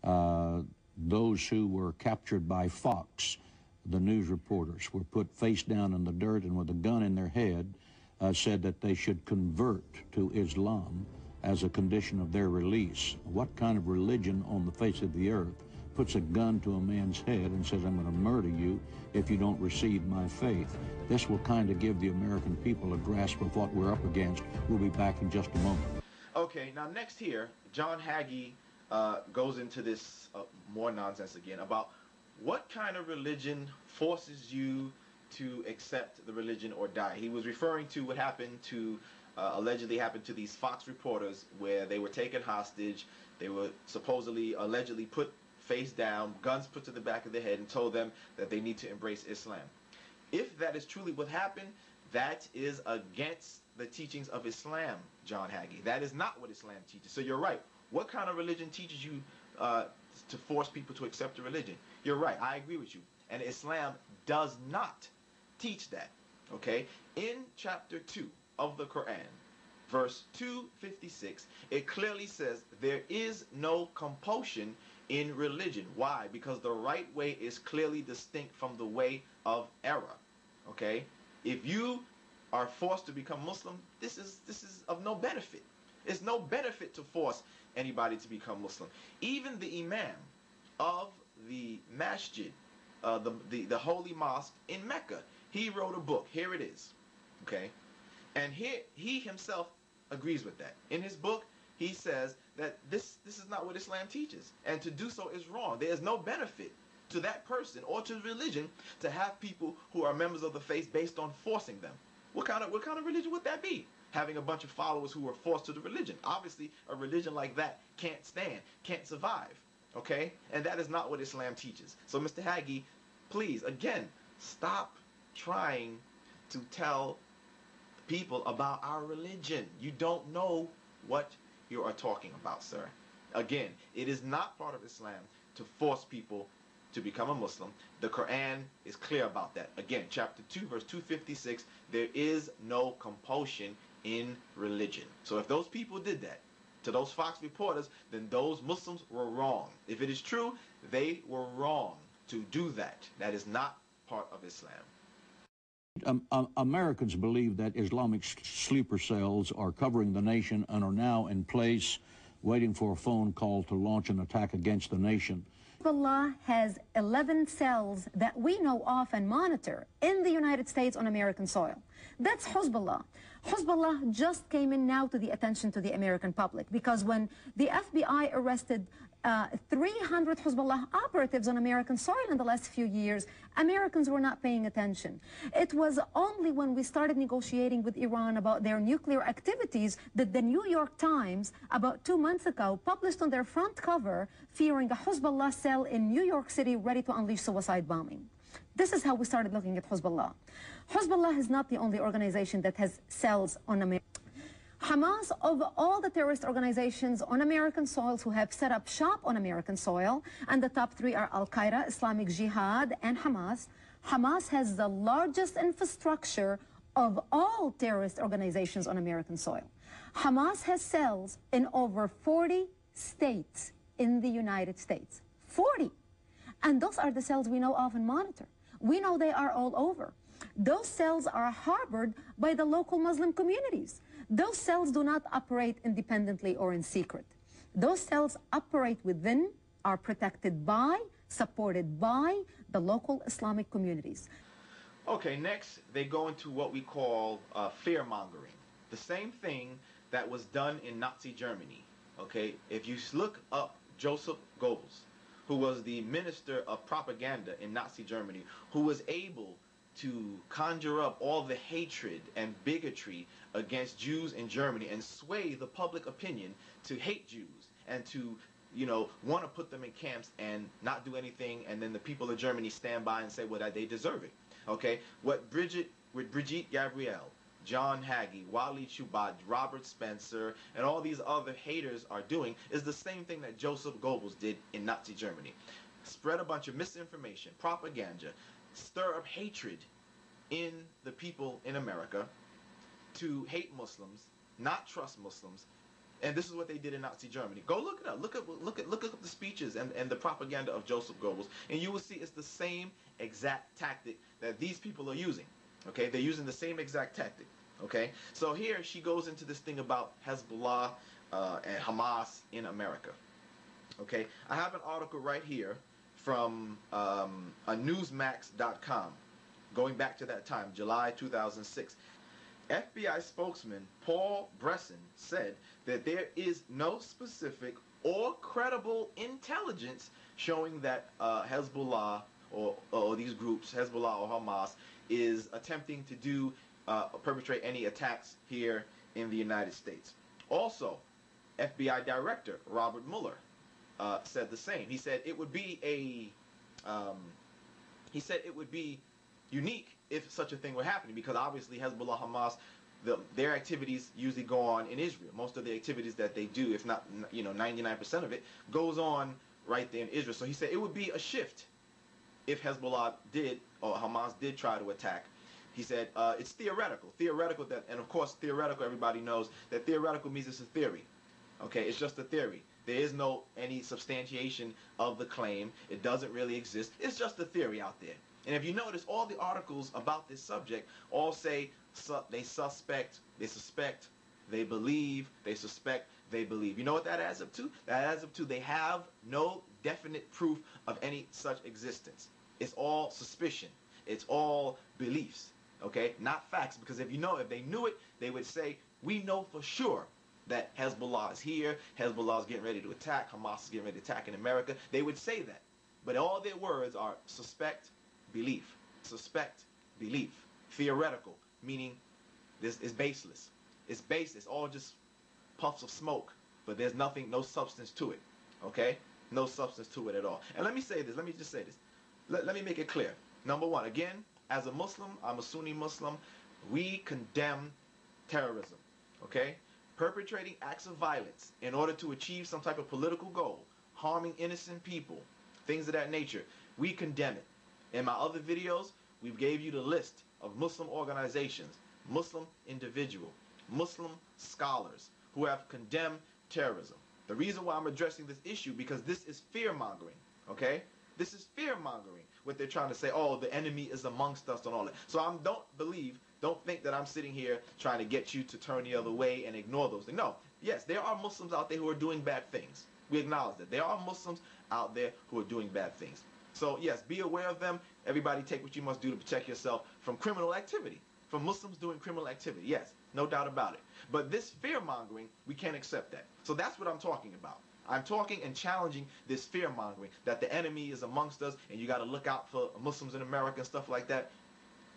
Those who were captured by Fox, the news reporters, were put face down in the dirt and with a gun in their head, said that they should convert to Islam as a condition of their release. What kind of religion on the face of the earth puts a gun to a man's head and says, I'm going to murder you if you don't receive my faith? This will kind of give the American people a grasp of what we're up against. We'll be back in just a moment. Okay, now next here, John Hagee goes into this more nonsense again about what kind of religion forces you to accept the religion or die. He was referring to what happened to, allegedly happened to these Fox reporters where they were taken hostage. They were supposedly, allegedly put face down, guns put to the back of their head, and told them that they need to embrace Islam. If that is truly what happened, that is against the teachings of Islam, John Hagee. That is not what Islam teaches. So you're right. What kind of religion teaches you to force people to accept a religion? You're right. I agree with you. And Islam does not teach that. Okay? In chapter 2 of the Quran, verse 256, it clearly says there is no compulsion in religion. Why? Because the right way is clearly distinct from the way of error. Okay? If you are forced to become Muslim, this is of no benefit. It's no benefit to force anybody to become Muslim. Even the imam of the masjid, the holy mosque in Mecca, he wrote a book. Here it is. Okay? And he himself agrees with that. In his book, he says that this is not what Islam teaches. And to do so is wrong. There is no benefit to that person or to religion to have people who are members of the faith based on forcing them. What kind of religion would that be? Having a bunch of followers who are forced to the religion. Obviously, a religion like that can't stand, can't survive. Okay? And that is not what Islam teaches. So, Mr. Hagee, please, again, stop trying to tell people about our religion. You don't know what you are talking about, sir. Again, it is not part of Islam to force people to become a Muslim. The Quran is clear about that. Again, chapter 2, verse 256, there is no compulsion in religion. So if those people did that to those Fox reporters, then those Muslims were wrong. If it is true, they were wrong to do that. That is not part of Islam. Americans believe that Islamic sleeper cells are covering the nation and are now in place waiting for a phone call to launch an attack against the nation. Hezbollah has 11 cells that we know of and monitor in the United States on American soil. That's Hezbollah. Hezbollah just came in now to the attention to the American public because when the FBI arrested 300 Hezbollah operatives on American soil in the last few years, Americans were not paying attention. It was only when we started negotiating with Iran about their nuclear activities that the New York Times, about 2 months ago, published on their front cover fearing a Hezbollah cell in New York City ready to unleash suicide bombing. This is how we started looking at Hezbollah. Hezbollah is not the only organization that has cells on America. Hamas, of all the terrorist organizations on American soils who have set up shop on American soil, and the top three are Al-Qaeda, Islamic Jihad, and Hamas, Hamas has the largest infrastructure of all terrorist organizations on American soil. Hamas has cells in over 40 states in the United States. 40! And those are the cells we know of and monitor. We know they are all over. Those cells are harbored by the local Muslim communities. Those cells do not operate independently or in secret. Those cells operate within, are protected by, supported by the local Islamic communities. Okay, next they go into what we call fear-mongering. The same thing that was done in Nazi Germany. Okay, if you look up Joseph Goebbels, who was the minister of propaganda in Nazi Germany, who was able to conjure up all the hatred and bigotry against Jews in Germany and sway the public opinion to hate Jews and to, you know, want to put them in camps and not do anything, and then the people of Germany stand by and say, well, that they deserve it. Okay? What Brigitte Gabriel, John Hagee, Wally Chubat, Robert Spencer, and all these other haters are doing is the same thing that Joseph Goebbels did in Nazi Germany. Spread a bunch of misinformation, propaganda, stir up hatred in the people in America to hate Muslims, not trust Muslims, And this is what they did in Nazi Germany. Go look it up. Look up the speeches and the propaganda of Joseph Goebbels, and you will see it's the same exact tactic that these people are using. Okay, they're using the same exact tactic. Okay, so here she goes into this thing about Hezbollah and Hamas in America. Okay, I have an article right here from a newsmax.com, going back to that time, July 2006. FBI spokesman Paul Bresson said that there is no specific or credible intelligence showing that Hezbollah or these groups, Hezbollah or Hamas, is attempting to do perpetrate any attacks here in the United States. Also, FBI Director Robert Mueller said the same. He said it would be unique if such a thing were happening, because obviously Hezbollah, Hamas, their activities usually go on in Israel. Most of the activities that they do, if not 99% of it, goes on right there in Israel. So he said it would be a shift if Hezbollah did or Hamas did try to attack. He said it's theoretical. Theoretical that, and of course theoretical, everybody knows that theoretical means it's a theory. Okay, it's just a theory. There is any substantiation of the claim. It doesn't really exist. It's just a theory out there. And if you notice, all the articles about this subject all say they suspect, they believe, they suspect, they believe. You know what that adds up to? That adds up to they have no definite proof of any such existence. It's all suspicion. It's all beliefs. Okay? Not facts. Because if they knew it, they would say, we know for sure that Hezbollah is here, Hezbollah is getting ready to attack, Hamas is getting ready to attack in America. They would say that. But all their words are suspect, belief. Suspect, belief. Theoretical, meaning this is baseless. It's baseless, all just puffs of smoke, but there's nothing, no substance to it. Okay? No substance to it at all. And let me say this, let me just say this. Let me make it clear. Number one, again, as a Muslim, I'm a Sunni Muslim, we condemn terrorism. Okay? Perpetrating acts of violence in order to achieve some type of political goal, harming innocent people, things of that nature, we condemn it. In my other videos, we gave you the list of Muslim organizations, Muslim individuals, Muslim scholars who have condemned terrorism. The reason why I'm addressing this issue, because this is fear-mongering, okay? This is fear-mongering, what they're trying to say, oh, the enemy is amongst us and all that. So don't think that I'm sitting here trying to get you to turn the other way and ignore those things. No, yes, there are Muslims out there who are doing bad things. We acknowledge that. There are Muslims out there who are doing bad things. So yes, be aware of them. Everybody take what you must do to protect yourself from criminal activity, from Muslims doing criminal activity. Yes, no doubt about it. But this fear-mongering, we can't accept that. So that's what I'm talking about. I'm talking and challenging this fear-mongering that the enemy is amongst us and you got to look out for Muslims in America and stuff like that.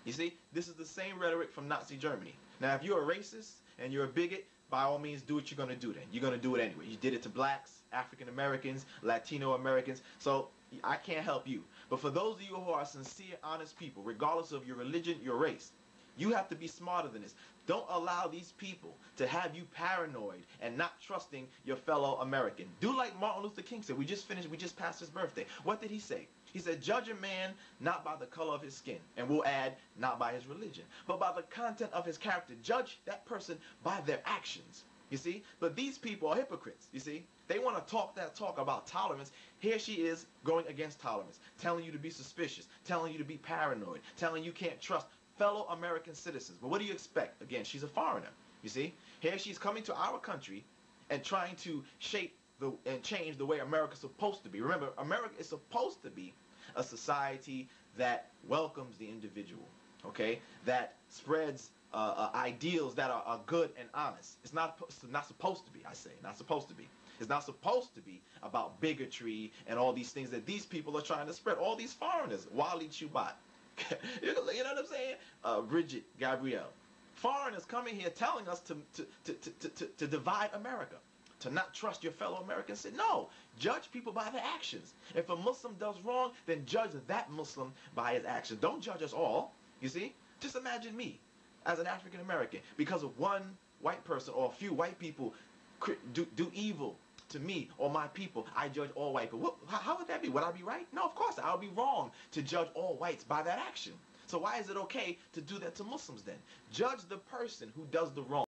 You see, this is the same rhetoric from Nazi Germany. Now, if you're a racist and you're a bigot, by all means, do what you're going to do then. You're going to do it anyway. You did it to blacks, African Americans, Latino Americans. So I can't help you. But for those of you who are sincere, honest people, regardless of your religion, your race, you have to be smarter than this. Don't allow these people to have you paranoid and not trusting your fellow American. Do like Martin Luther King said. We just passed his birthday. What did he say? He said, judge a man not by the color of his skin. And we'll add, not by his religion, but by the content of his character. Judge that person by their actions. You see? But these people are hypocrites, you see? They want to talk that talk about tolerance. Here she is going against tolerance, telling you to be suspicious, telling you to be paranoid, telling you can't trust fellow American citizens. But what do you expect? Again, she's a foreigner, you see? Here she's coming to our country and trying to shape and change the way America's supposed to be. Remember, America is supposed to be a society that welcomes the individual, okay? That spreads ideals that are good and honest. It's not supposed to be, I say, not supposed to be. It's not supposed to be about bigotry and all these things that these people are trying to spread. All these foreigners, Wally Chubat, you know what I'm saying? Brigitte Gabriel. Foreigners coming here telling us to divide America, to not trust your fellow Americans. Say, no, judge people by their actions. If a Muslim does wrong, then judge that Muslim by his actions. Don't judge us all, you see? Just imagine me as an African American, because of one white person or a few white people do evil to me or my people, I judge all white people. How would that be? Would I be right? No, of course I would be wrong to judge all whites by that action. So why is it okay to do that to Muslims then? Judge the person who does the wrong.